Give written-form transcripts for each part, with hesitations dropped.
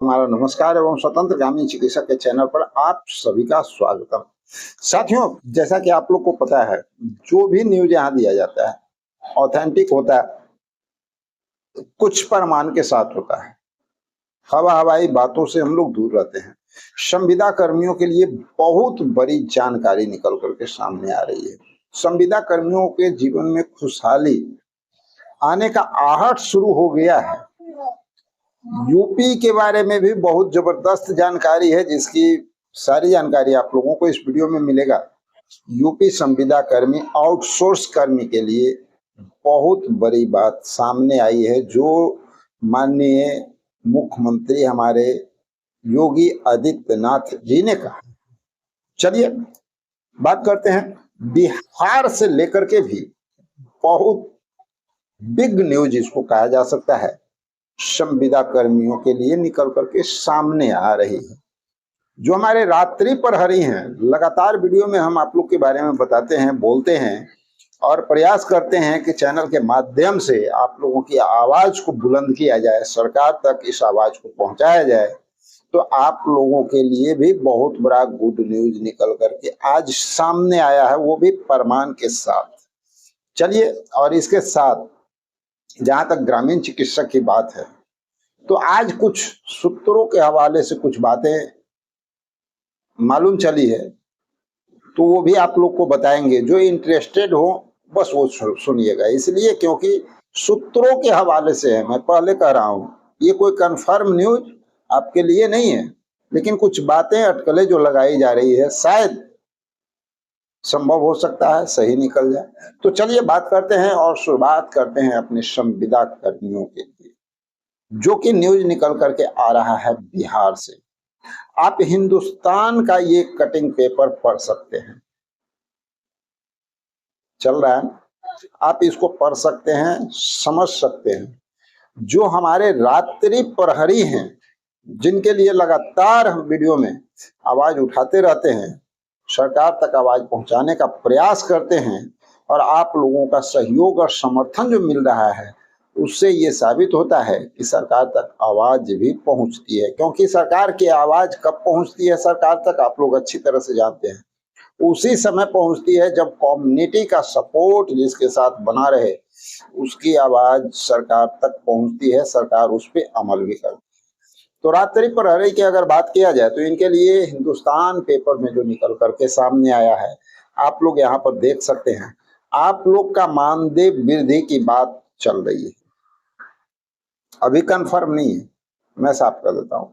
हमारा नमस्कार एवं स्वतंत्र ग्रामीण चिकित्सक के चैनल पर आप सभी का स्वागतम। साथियों, जैसा कि आप लोग को पता है, जो भी न्यूज यहाँ दिया जाता है ऑथेंटिक होता है, कुछ प्रमाण के साथ होता है। हवा हवाई बातों से हम लोग दूर रहते हैं। संविदा कर्मियों के लिए बहुत बड़ी जानकारी निकल करके सामने आ रही है। संविदा कर्मियों के जीवन में खुशहाली आने का आहट शुरू हो गया है। यूपी के बारे में भी बहुत जबरदस्त जानकारी है, जिसकी सारी जानकारी आप लोगों को इस वीडियो में मिलेगा। यूपी संविदा कर्मी आउटसोर्स कर्मी के लिए बहुत बड़ी बात सामने आई है, जो माननीय मुख्यमंत्री हमारे योगी आदित्यनाथ जी ने कहा। चलिए बात करते हैं। बिहार से लेकर के भी बहुत बिग न्यूज इसको कहा जा सकता है, संविदा कर्मियों के लिए निकल करके सामने आ रही है। जो हमारे रात्रि प्रहरी हैं, लगातार वीडियो में हम आप लोग के बारे में बताते हैं, बोलते हैं और प्रयास करते हैं कि चैनल के माध्यम से आप लोगों की आवाज को बुलंद किया जाए, सरकार तक इस आवाज को पहुंचाया जाए। तो आप लोगों के लिए भी बहुत बड़ा गुड न्यूज निकल करके आज सामने आया है, वो भी प्रमाण के साथ। चलिए, और इसके साथ जहां तक ग्रामीण चिकित्सक की बात है, तो आज कुछ सूत्रों के हवाले से कुछ बातें मालूम चली है, तो वो भी आप लोग को बताएंगे। जो इंटरेस्टेड हो बस वो सुनिएगा, इसलिए क्योंकि सूत्रों के हवाले से है। मैं पहले कह रहा हूं, ये कोई कंफर्म न्यूज आपके लिए नहीं है, लेकिन कुछ बातें अटकलें जो लगाई जा रही है, शायद संभव हो सकता है सही निकल जाए। तो चलिए बात करते हैं और शुरुआत करते हैं अपने संविदा कर्मियों के लिए, जो कि न्यूज निकल करके आ रहा है बिहार से। आप हिंदुस्तान का ये कटिंग पेपर पढ़ सकते हैं, चल रहा है, आप इसको पढ़ सकते हैं, समझ सकते हैं। जो हमारे रात्रि प्रहरी हैं, जिनके लिए लगातार हम वीडियो में आवाज उठाते रहते हैं, सरकार तक आवाज पहुंचाने का प्रयास करते हैं, और आप लोगों का सहयोग और समर्थन जो मिल रहा है, उससे ये साबित होता है कि सरकार तक आवाज भी पहुंचती है। क्योंकि सरकार की आवाज कब पहुंचती है सरकार तक, आप लोग अच्छी तरह से जानते हैं। उसी समय पहुंचती है जब कम्युनिटी का सपोर्ट जिसके साथ बना रहे, उसकी आवाज सरकार तक पहुंचती है, सरकार उस पर अमल भी करती है। तो रात्रि प्रहरी की अगर बात किया जाए, तो इनके लिए हिंदुस्तान पेपर में जो निकल करके सामने आया है, आप लोग यहाँ पर देख सकते हैं। आप लोग का मानदेय वृद्धि की बात चल रही है, अभी कंफर्म नहीं है, मैं साफ कर देता हूं।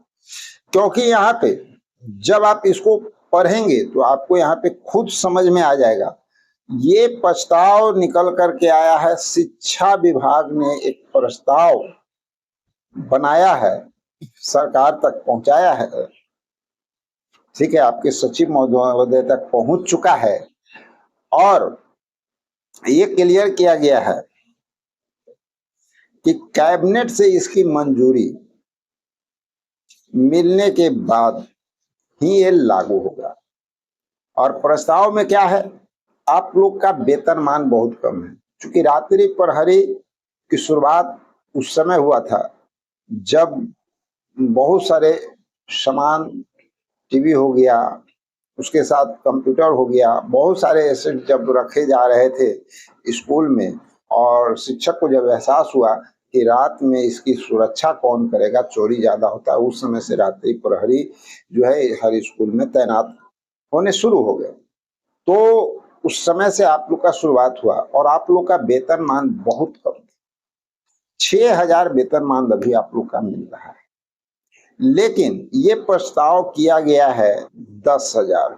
क्योंकि यहाँ पे जब आप इसको पढ़ेंगे तो आपको यहाँ पे खुद समझ में आ जाएगा। ये प्रस्ताव निकल करके आया है, शिक्षा विभाग ने एक प्रस्ताव बनाया है, सरकार तक पहुंचाया है, ठीक है, आपके सचिव महोदय तक पहुंच चुका है, और ये क्लियर किया गया है कि कैबिनेट से इसकी मंजूरी मिलने के बाद ही ये लागू होगा। और प्रस्ताव में क्या है, आप लोग का वेतनमान बहुत कम है। क्योंकि रात्रि प्रहरी की शुरुआत उस समय हुआ था जब बहुत सारे सामान, टीवी हो गया, उसके साथ कंप्यूटर हो गया, बहुत सारे ऐसे जब रखे जा रहे थे स्कूल में, और शिक्षक को जब एहसास हुआ कि रात में इसकी सुरक्षा कौन करेगा, चोरी ज्यादा होता है, उस समय से रात्रि प्रहरी जो है हर स्कूल में तैनात होने शुरू हो गए। तो उस समय से आप लोग का शुरुआत हुआ, और आप लोग का वेतनमान बहुत कम, 6,000 वेतनमान अभी आप लोग का मिल रहा है। लेकिन ये प्रस्ताव किया गया है 10,000,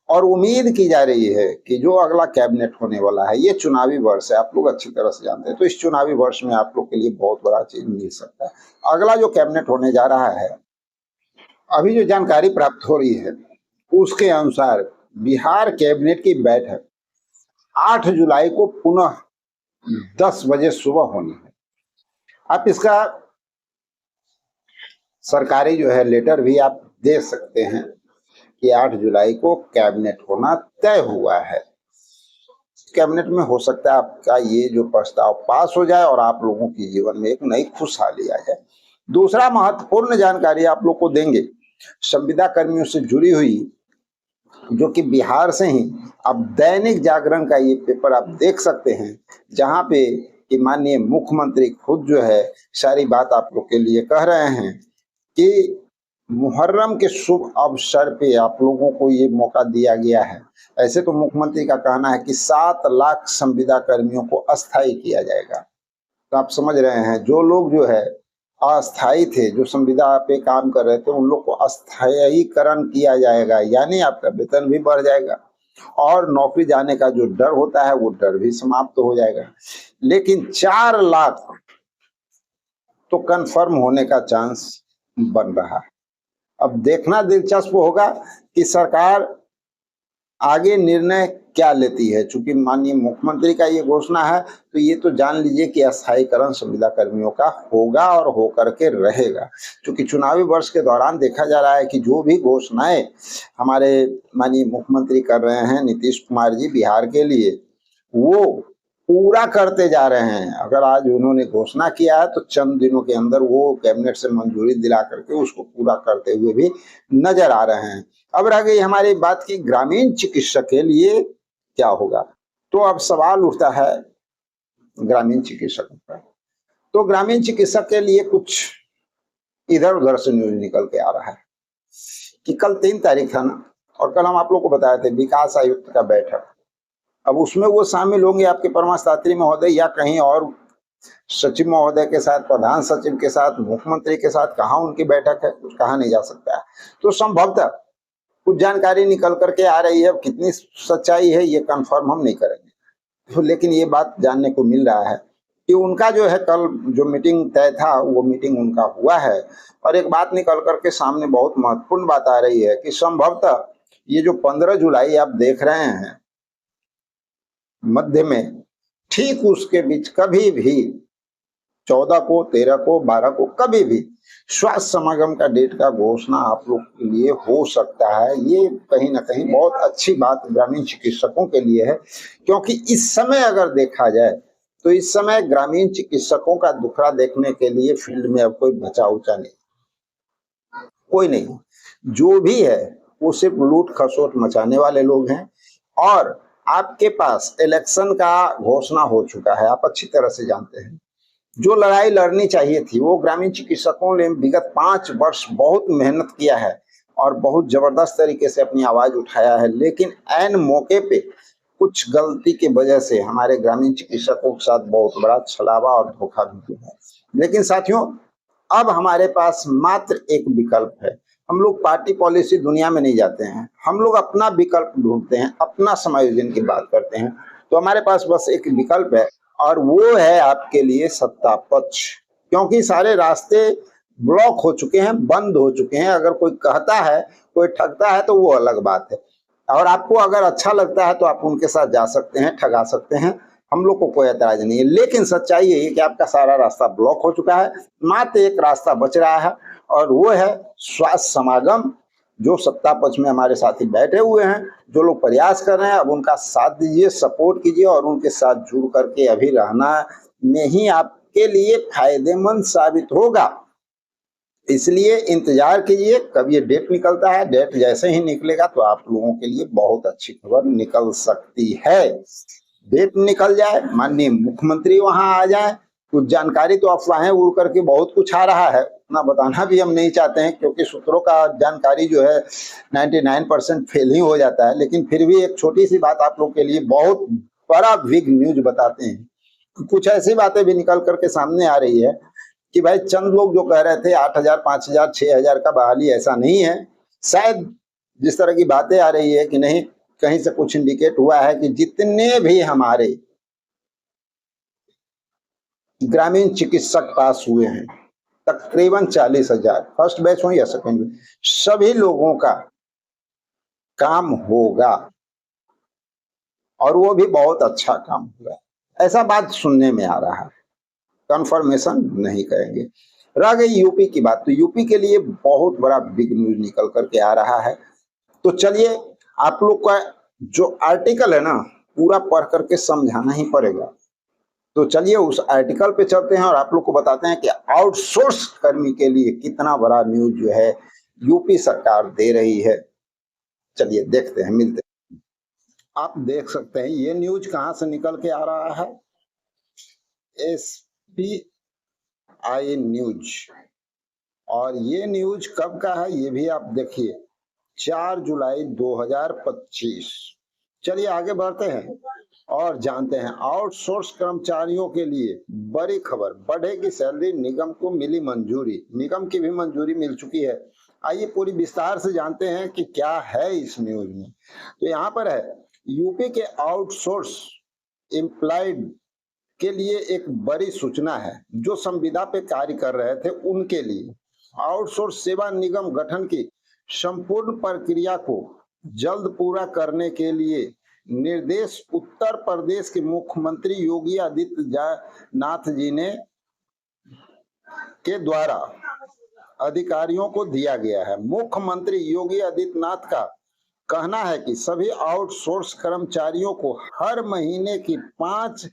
और उम्मीद की जा रही है कि जो अगला कैबिनेट होने वाला है, ये चुनावी वर्ष है, आप लोग अच्छी तरह से जानते हैं, तो इस चुनावी वर्ष में आप लोग के लिए बहुत बड़ा चीज मिल सकता है। अगला जो कैबिनेट होने जा रहा है, अभी जो जानकारी प्राप्त हो रही है उसके अनुसार बिहार कैबिनेट की बैठक 8 जुलाई को पुनः 10 बजे सुबह होनी है। आप इसका सरकारी जो है लेटर भी आप दे सकते हैं कि 8 जुलाई को कैबिनेट होना तय हुआ है। कैबिनेट में हो सकता है आपका ये जो प्रस्ताव पास हो जाए और आप लोगों के जीवन में एक नई खुशहाली आ जाए। दूसरा महत्वपूर्ण जानकारी आप लोग को देंगे संविदा कर्मियों से जुड़ी हुई, जो कि बिहार से ही। अब दैनिक जागरण का ये पेपर आप देख सकते हैं, जहां पे कि माननीय मुख्यमंत्री खुद जो है सारी बात आप लोग के लिए कह रहे हैं कि मुहर्रम के शुभ अवसर पे आप लोगों को ये मौका दिया गया है। ऐसे तो मुख्यमंत्री का कहना है कि 7 लाख संविदा कर्मियों को अस्थायी किया जाएगा। तो आप समझ रहे हैं, जो लोग जो है अस्थायी थे, जो संविदा पे काम कर रहे थे, उन लोग को अस्थायीकरण किया जाएगा, यानी आपका वेतन भी बढ़ जाएगा और नौकरी जाने का जो डर होता है वो डर भी समाप्त हो जाएगा। लेकिन 4 लाख तो कंफर्म होने का चांस बन रहा है। अब देखना दिलचस्प होगा कि सरकार आगे निर्णय क्या लेती है। चूंकि माननीय मुख्यमंत्री का ये घोषणा है, तो ये तो जान लीजिए कि अस्थायीकरण संविदा कर्मियों का होगा और होकर के रहेगा। चूंकि चुनावी वर्ष के दौरान देखा जा रहा है कि जो भी घोषणाएं हमारे माननीय मुख्यमंत्री कर रहे हैं नीतीश कुमार जी बिहार के लिए, वो पूरा करते जा रहे हैं। अगर आज उन्होंने घोषणा किया है तो चंद दिनों के अंदर वो कैबिनेट से मंजूरी दिला करके उसको पूरा करते हुए भी नजर आ रहे हैं। अब रह गई हमारी बात की ग्रामीण चिकित्सक के लिए क्या होगा। तो अब सवाल उठता है ग्रामीण चिकित्सकों का। तो ग्रामीण चिकित्सक के लिए कुछ इधर उधर से न्यूज निकल के आ रहा है कि कल 3 तारीख था ना, और कल हम आप लोग को बताए थे विकास आयुक्त का बैठक। अब उसमें वो शामिल होंगे आपके परमाश शास्त्री महोदय या कहीं और सचिव महोदय के साथ, प्रधान सचिव के साथ, मुख्यमंत्री के साथ। कहाँ उनकी बैठक है, कुछ कहा नहीं जा सकता है। तो संभवतः कुछ जानकारी निकल करके आ रही है, कितनी सच्चाई है ये कंफर्म हम नहीं करेंगे। तो लेकिन ये बात जानने को मिल रहा है कि उनका जो है कल जो मीटिंग तय था वो मीटिंग उनका हुआ है। और एक बात निकल करके सामने बहुत महत्वपूर्ण बात आ रही है कि संभवतः ये जो 15 जुलाई आप देख रहे हैं मध्य में, ठीक उसके बीच कभी भी 14 को, 13 को, 12 को, कभी भी स्वास्थ्य समागम का डेट का घोषणा आप लोग के लिए हो सकता है। ये कहीं ना कहीं बहुत अच्छी बात ग्रामीण चिकित्सकों के लिए है, क्योंकि इस समय अगर देखा जाए तो इस समय ग्रामीण चिकित्सकों का दुखड़ा देखने के लिए फील्ड में अब कोई बचा उचा नहीं, कोई नहीं। जो भी है वो सिर्फ लूट खसोट मचाने वाले लोग हैं। और आपके पास इलेक्शन का घोषणा हो चुका है, आप अच्छी तरह से जानते हैं। जो लड़ाई लड़नी चाहिए थी वो ग्रामीण चिकित्सकों ने विगत 5 वर्ष बहुत मेहनत किया है और बहुत जबरदस्त तरीके से अपनी आवाज उठाया है। लेकिन ऐन मौके पे कुछ गलती की वजह से हमारे ग्रामीण चिकित्सकों के साथ बहुत बड़ा छलावा और धोखा भी हुआ है। लेकिन साथियों, अब हमारे पास मात्र एक विकल्प है। हम लोग पार्टी पॉलिसी दुनिया में नहीं जाते हैं, हम लोग अपना विकल्प ढूंढते हैं, अपना समायोजन की बात करते हैं। तो हमारे पास बस एक विकल्प है और वो है आपके लिए सत्ता पक्ष। क्योंकि सारे रास्ते ब्लॉक हो चुके हैं, बंद हो चुके हैं। अगर कोई कहता है, कोई ठगता है तो वो अलग बात है, और आपको अगर अच्छा लगता है तो आप उनके साथ जा सकते हैं, ठगा सकते हैं, हम लोग को कोई ऐतराज नहीं है। लेकिन सच्चाई यही है कि आपका सारा रास्ता ब्लॉक हो चुका है। मात्र एक रास्ता बच रहा है और वो है स्वास्थ्य समागम। जो सत्ता पक्ष में हमारे साथी बैठे हुए हैं, जो लोग प्रयास कर रहे हैं, अब उनका साथ दीजिए, सपोर्ट कीजिए और उनके साथ जुड़ करके अभी रहना में ही आपके लिए फायदेमंद साबित होगा। इसलिए इंतजार कीजिए कब ये डेट निकलता है। डेट जैसे ही निकलेगा तो आप लोगों के लिए बहुत अच्छी खबर निकल सकती है। डेट निकल जाए, माननीय मुख्यमंत्री वहां आ जाए, कुछ जानकारी तो अफवाहें उड़ करके बहुत कुछ आ रहा है, उतना बताना भी हम नहीं चाहते हैं क्योंकि सूत्रों का जानकारी जो है 99% फेल ही हो जाता है। लेकिन फिर भी एक छोटी सी बात आप लोग के लिए बहुत बड़ा बिग न्यूज बताते हैं। कुछ ऐसी बातें भी निकल करके सामने आ रही है कि भाई चंद लोग जो कह रहे थे 8,000, 5,000, 6,000 का बहाली, ऐसा नहीं है। शायद जिस तरह की बातें आ रही है कि नहीं, कहीं से कुछ इंडिकेट हुआ है कि जितने भी हमारे ग्रामीण चिकित्सक पास हुए हैं, तकरीबन 40,000, फर्स्ट बैच हो या सेकेंड बैच, सभी लोगों का काम होगा और वो भी बहुत अच्छा काम होगा, ऐसा बात सुनने में आ रहा है। कंफर्मेशन नहीं करेंगे। रह गई यूपी की बात, तो यूपी के लिए बहुत बड़ा बिग न्यूज निकल करके आ रहा है। तो चलिए, आप लोग का जो आर्टिकल है ना, पूरा पढ़ करके समझाना ही पड़ेगा। तो चलिए उस आर्टिकल पे चलते हैं और आप लोग को बताते हैं कि आउटसोर्स कर्मी के लिए कितना बड़ा न्यूज जो है यूपी सरकार दे रही है। चलिए देखते हैं, मिलते हैं। आप देख सकते हैं ये न्यूज कहां से निकल के आ रहा है, SPI न्यूज। और ये न्यूज कब का है ये भी आप देखिए, 4 जुलाई 2025। चलिए आगे बढ़ते हैं और जानते हैं आउटसोर्स कर्मचारियों के लिए बड़ी खबर, बढ़ेगी सैलरी, निगम को मिली मंजूरी। निगम की भी मंजूरी मिल चुकी है। आइए पूरी विस्तार से जानते हैं कि क्या है इस न्यूज में। तो यहाँ पर है, यूपी के आउटसोर्स एम्प्लॉयड के लिए एक बड़ी सूचना है। जो संविदा पे कार्य कर रहे थे उनके लिए आउटसोर्स सेवा निगम गठन की संपूर्ण प्रक्रिया को जल्द पूरा करने के लिए निर्देश उत्तर प्रदेश के मुख्यमंत्री योगी आदित्यनाथ जी ने के द्वारा अधिकारियों को दिया गया है। मुख्यमंत्री योगी आदित्यनाथ का कहना है कि सभी आउटसोर्स कर्मचारियों को हर महीने की 5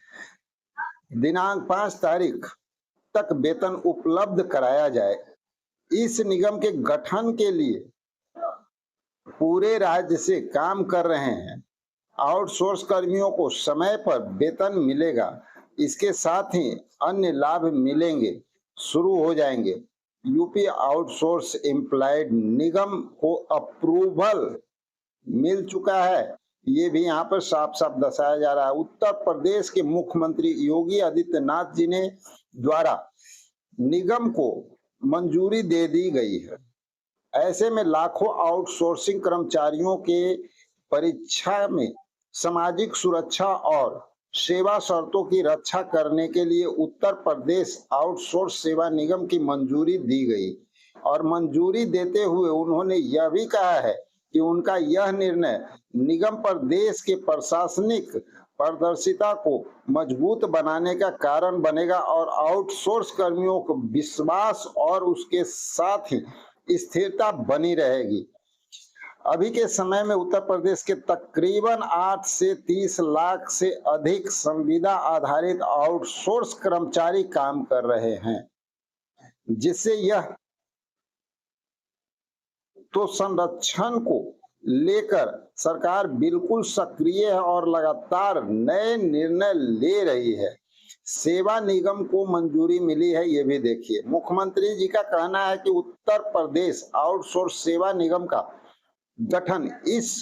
तारीख तक वेतन उपलब्ध कराया जाए। इस निगम के गठन के लिए पूरे राज्य से काम कर रहे हैं आउटसोर्स कर्मियों को समय पर वेतन मिलेगा। इसके साथ ही अन्य लाभ मिलेंगे शुरू हो जाएंगे। यूपी आउटसोर्स एम्प्लॉयड निगम को अप्रूवल मिल चुका है, ये भी यहाँ पर साफ साफ दर्शाया जा रहा है। उत्तर प्रदेश के मुख्यमंत्री योगी आदित्यनाथ जी ने द्वारा निगम को मंजूरी दे दी गई है। ऐसे में लाखों आउटसोर्सिंग कर्मचारियों के परीक्षा में सामाजिक सुरक्षा और सेवा शर्तों की रक्षा करने के लिए उत्तर प्रदेश आउटसोर्स सेवा निगम की मंजूरी दी गई। और मंजूरी देते हुए उन्होंने यह भी कहा है कि उनका यह निर्णय निगम पर देश के प्रशासनिक पारदर्शिता को मजबूत बनाने का कारण बनेगा और आउटसोर्स कर्मियों को विश्वास और उसके साथ ही स्थिरता बनी रहेगी। अभी के समय में उत्तर प्रदेश के तकरीबन 8 से 30 लाख से अधिक संविदा आधारित आउटसोर्स कर्मचारी काम कर रहे हैं, जिससे यह तो संरक्षण को लेकर सरकार बिल्कुल सक्रिय है और लगातार नए निर्णय ले रही है। सेवा निगम को मंजूरी मिली है, ये भी देखिए। मुख्यमंत्री जी का कहना है कि उत्तर प्रदेश आउटसोर्स सेवा निगम का गठन इस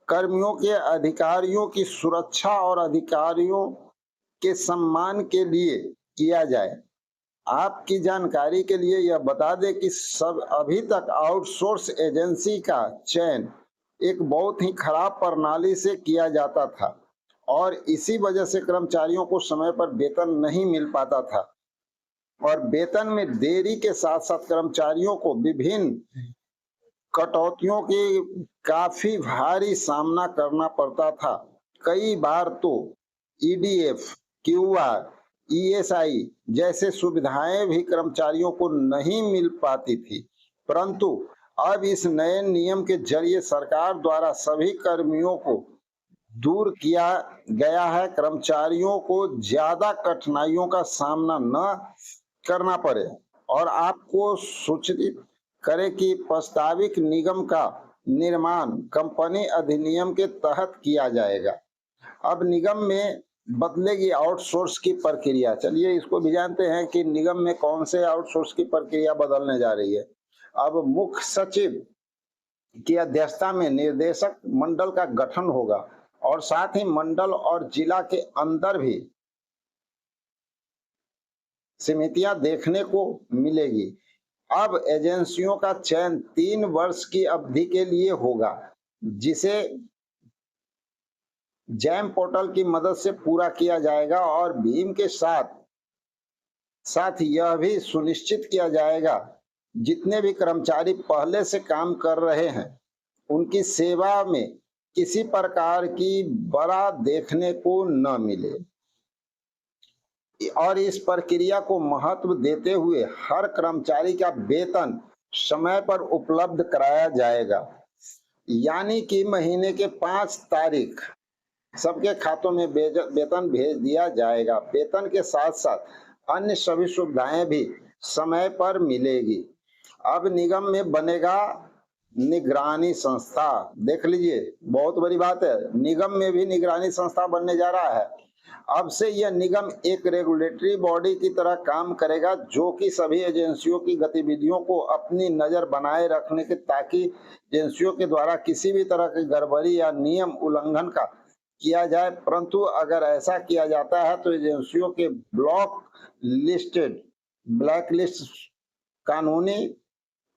कर्मियों के अधिकारियों की सुरक्षा और अधिकारियों के सम्मान के लिए किया जाए। आपकी जानकारी के लिए यह बता दें कि अभी तक आउटसोर्स एजेंसी का चयन एक बहुत ही खराब प्रणाली से किया जाता था और इसी वजह से कर्मचारियों को समय पर वेतन नहीं मिल पाता था और वेतन में देरी के साथ साथ कर्मचारियों को विभिन्न कटौतियों के काफी भारी सामना करना पड़ता था। कई बार तो EDF, QR, ESI जैसे सुविधाएं भी कर्मचारियों को नहीं मिल पाती थी, परंतु अब इस नए नियम के जरिए सरकार द्वारा सभी कर्मियों को दूर किया गया है। कर्मचारियों को ज्यादा कठिनाइयों का सामना न करना पड़े और आपको सूचित करे कि प्रस्तावित निगम का निर्माण कंपनी अधिनियम के तहत किया जाएगा। अब निगम में बदलेगी आउटसोर्स की प्रक्रिया। चलिए इसको भी जानते हैं कि निगम में कौन से आउटसोर्स की प्रक्रिया बदलने जा रही है। अब मुख्य सचिव की अध्यक्षता में निर्देशक मंडल का गठन होगा और साथ ही मंडल और जिला के अंदर भी समितियां देखने को मिलेगी। अब एजेंसियों का चयन 3 वर्ष की अवधि के लिए होगा, जिसे जैम पोर्टल की मदद से पूरा किया जाएगा और भीम के साथ यह भी सुनिश्चित किया जाएगा जितने भी कर्मचारी पहले से काम कर रहे हैं उनकी सेवा में किसी प्रकार की बड़ा देखने को न मिले और इस प्रक्रिया को महत्व देते हुए हर कर्मचारी का वेतन समय पर उपलब्ध कराया जाएगा। यानी कि महीने के 5 तारीख सबके खातों में वेतन भेज दिया जाएगा। वेतन के साथ साथ अन्य सभी सुविधाएं भी समय पर मिलेगी। अब निगम में बनेगा निगरानी संस्था। देख लीजिए, बहुत बड़ी बात है, निगम में भी निगरानी संस्था बनने जा रहा है। अब से यह निगम एक रेगुलेटरी बॉडी की तरह काम करेगा, जो कि सभी एजेंसियों की गतिविधियों को अपनी नजर बनाए रखने के, ताकि एजेंसियों के द्वारा किसी भी तरह की गड़बड़ी या नियम उल्लंघन का किया जाए। परंतु अगर ऐसा किया जाता है तो एजेंसियों के ब्लैक लिस्ट कानूनी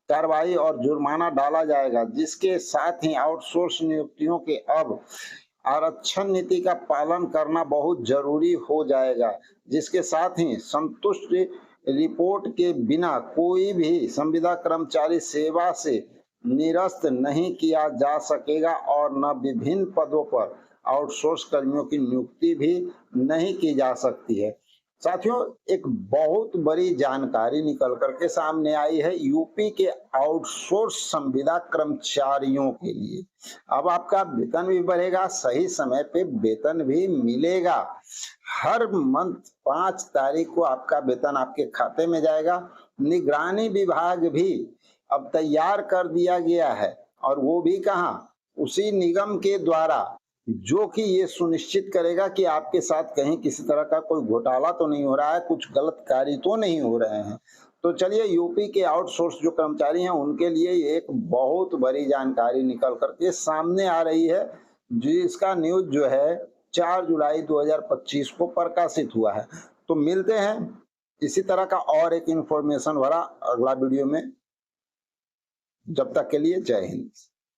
कार्रवाई और जुर्माना डाला जाएगा, जिसके साथ ही आउटसोर्स नियुक्तियों के अब आरक्षण नीति का पालन करना बहुत जरूरी हो जाएगा, जिसके साथ ही संतुष्ट रिपोर्ट के बिना कोई भी संविदा कर्मचारी सेवा से निरस्त नहीं किया जा सकेगा और न विभिन्न पदों पर आउटसोर्स कर्मियों की नियुक्ति भी नहीं की जा सकती है। साथियों, एक बहुत बड़ी जानकारी निकल करके सामने आई है यूपी के आउटसोर्स संविदा कर्मचारियों के लिए। अब आपका वेतन भी बढ़ेगा, सही समय पे वेतन भी मिलेगा। हर मंथ 5 तारीख को आपका वेतन आपके खाते में जाएगा। निगरानी विभाग भी अब तैयार कर दिया गया है, और वो भी कहाँ, उसी निगम के द्वारा, जो कि ये सुनिश्चित करेगा कि आपके साथ कहीं किसी तरह का कोई घोटाला तो नहीं हो रहा है, कुछ गलत कार्य तो नहीं हो रहे हैं। तो चलिए, यूपी के आउटसोर्स जो कर्मचारी हैं उनके लिए एक बहुत बड़ी जानकारी निकल करके सामने आ रही है, जिसका न्यूज जो है 4 जुलाई 2025 को प्रकाशित हुआ है। तो मिलते हैं इसी तरह का और एक इंफॉर्मेशन भरा अगला वीडियो में। जब तक के लिए जय हिंद।